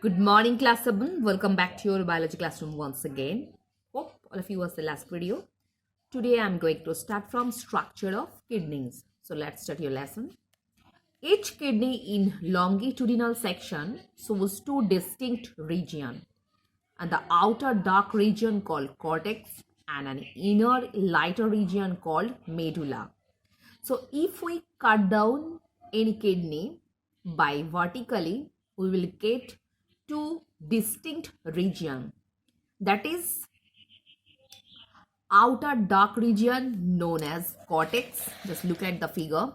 Good morning, class 7. Welcome back to your biology classroom once again. Hope all of you watched the last video. Today I'm going to start from structure of kidneys. So let's start your lesson. Each kidney in longitudinal section shows two distinct regions, and the outer dark region called cortex and an inner lighter region called medulla. So if we cut down any kidney by vertically, we will get two distinct region, that is outer dark region known as cortex. Just look at the figure.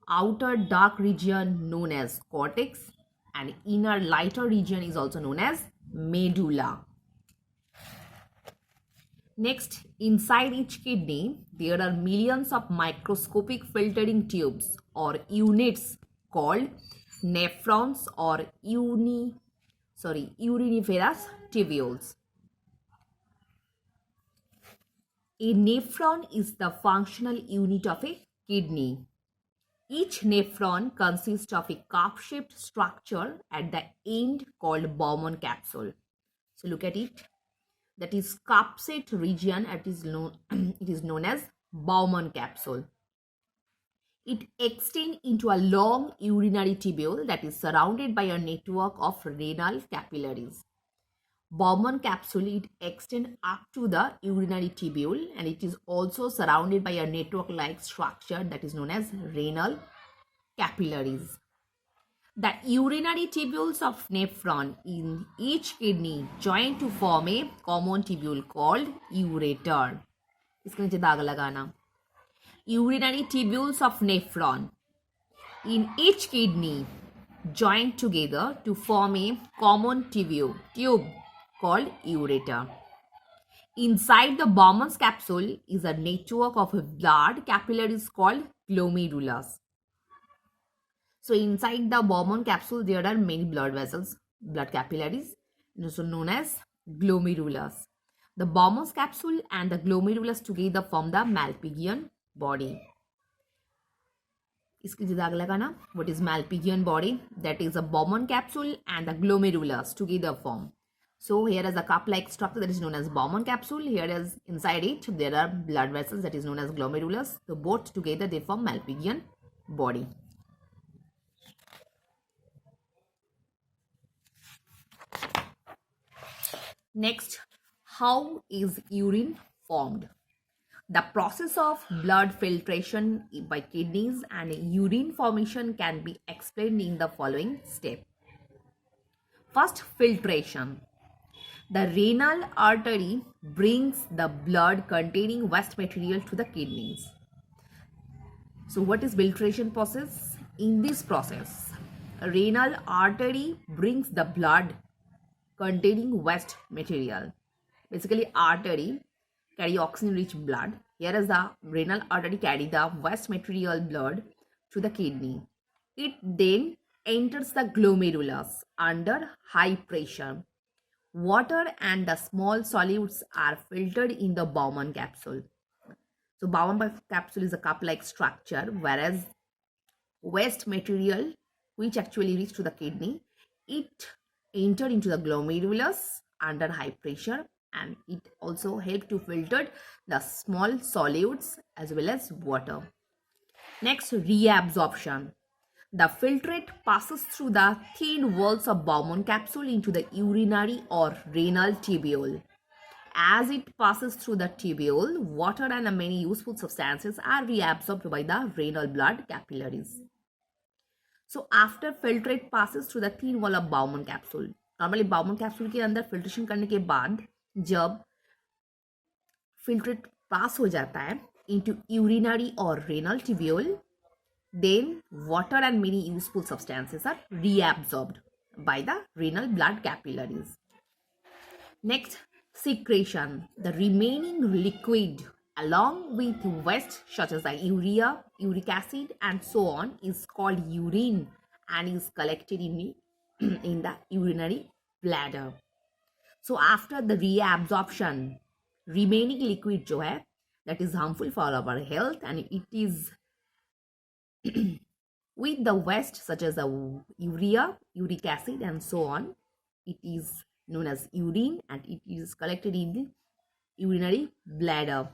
Outer dark region known as cortex and inner lighter region is also known as medulla. Next, inside each kidney, there are millions of microscopic filtering tubes or units called nephrons or uriniferous tubules. A nephron is the functional unit of a kidney. Each nephron consists of a cup-shaped structure at the end called Bowman capsule. So look at it. That is cup-shaped region. It is known as Bowman capsule. It extends into a long urinary tubule that is surrounded by a network of renal capillaries. Bowman capsule, it extends up to the urinary tubule and it is also surrounded by a network-like structure that is known as renal capillaries. The urinary tubules of nephron in each kidney join to form a common tubule called ureter. इसके नीचे दाग लगाना. Urinary tubules of nephron in each kidney join together to form a common tube called ureter. Inside the Bowman's capsule is a network of blood capillaries called glomerulus. So inside the Bowman capsule, there are many blood vessels, blood capillaries, also known as glomerulus. The Bowman's capsule and the glomerulus together form the Malpighian body. What is Malpighian body? That is a Bowman capsule and the glomerulus together form. So here is a cup-like structure that is known as Bowman capsule. Here is inside it there are blood vessels that is known as glomerulus. So both together they form Malpighian body. Next, how is urine formed? The process of blood filtration by kidneys and urine formation can be explained in the following step. First, filtration. The renal artery brings the blood containing waste material to the kidneys. So what is filtration process? In this process, a renal artery brings the blood containing waste material. Basically, artery carry oxygen-rich blood. Here is the renal artery carry the waste material blood to the kidney. It then enters the glomerulus under high pressure. Water and the small solids are filtered in the Bowman capsule. So Bowman capsule is a cup-like structure, whereas waste material which actually reach to the kidney, it enter into the glomerulus under high pressure and it also helps to filter the small solids as well as water. Next, reabsorption. The filtrate passes through the thin walls of Bowman capsule into the urinary or renal tubule. As it passes through the tubule, water and many useful substances are reabsorbed by the renal blood capillaries. So after filtrate passes through the thin wall of Bowman capsule. Normally Bowman capsule के अंदर filtration करने के बाद जब filtrate pass हो जाता है into urinary or renal tubule, then water and many useful substances are reabsorbed by the renal blood capillaries. Next, secretion. The remaining liquid along with waste such as the urea, uric acid and so on is called urine and is collected in the urinary bladder. So after the reabsorption, remaining liquid जो है that is harmful for our health and it is with the waste such as the urea, uric acid and so on, it is known as urine, and it is collected in the urinary bladder.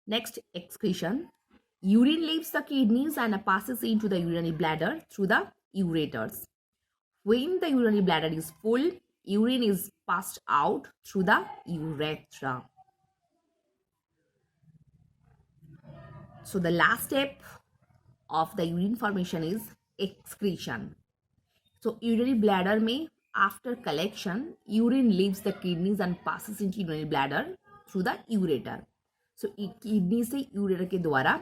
Next, excretion. Urine leaves the kidneys and passes into the urinary bladder through the ureters. When the urinary bladder is full, urine is passed out through the urethra. So the last step of the urine formation is excretion. So urinary bladder में after collection, urine leaves the kidneys and passes into urinary bladder through the ureter. So kidney से ureter के द्वारा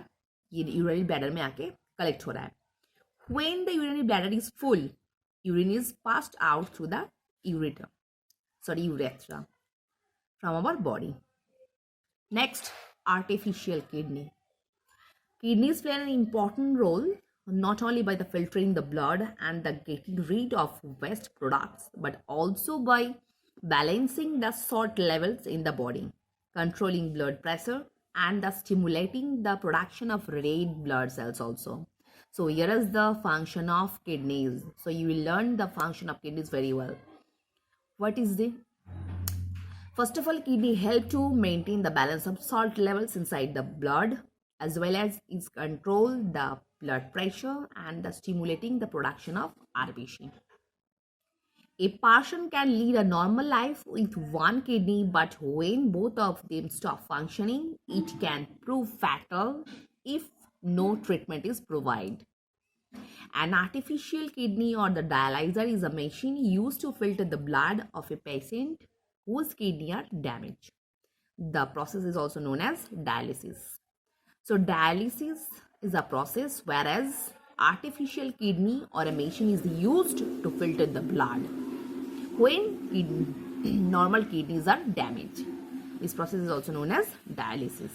ये urinary bladder में आके collect हो रहा है. When the urinary bladder is full, urine is passed out through the urethra from our body. Next, artificial kidney. Kidneys play an important role not only by the filtering the blood and the getting rid of waste products, but also by balancing the salt levels in the body, controlling blood pressure, and the stimulating the production of red blood cells also. So here is the function of kidneys. So you will learn the function of kidneys very well. What is the? First of all, kidney help to maintain the balance of salt levels inside the blood, as well as is control the blood pressure and the stimulating the production of RBC. A person can lead a normal life with one kidney, but when both of them stop functioning, it can prove fatal if no treatment is provided. An artificial kidney or the dialyzer is a machine used to filter the blood of a patient whose kidney are damaged. The process is also known as dialysis. So dialysis is a process whereas artificial kidney or a machine is used to filter the blood when normal kidneys are damaged. This process is also known as dialysis.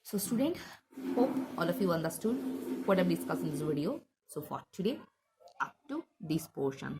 So student, hope all of you understood what I've discussed in this video. So for today, up to this portion.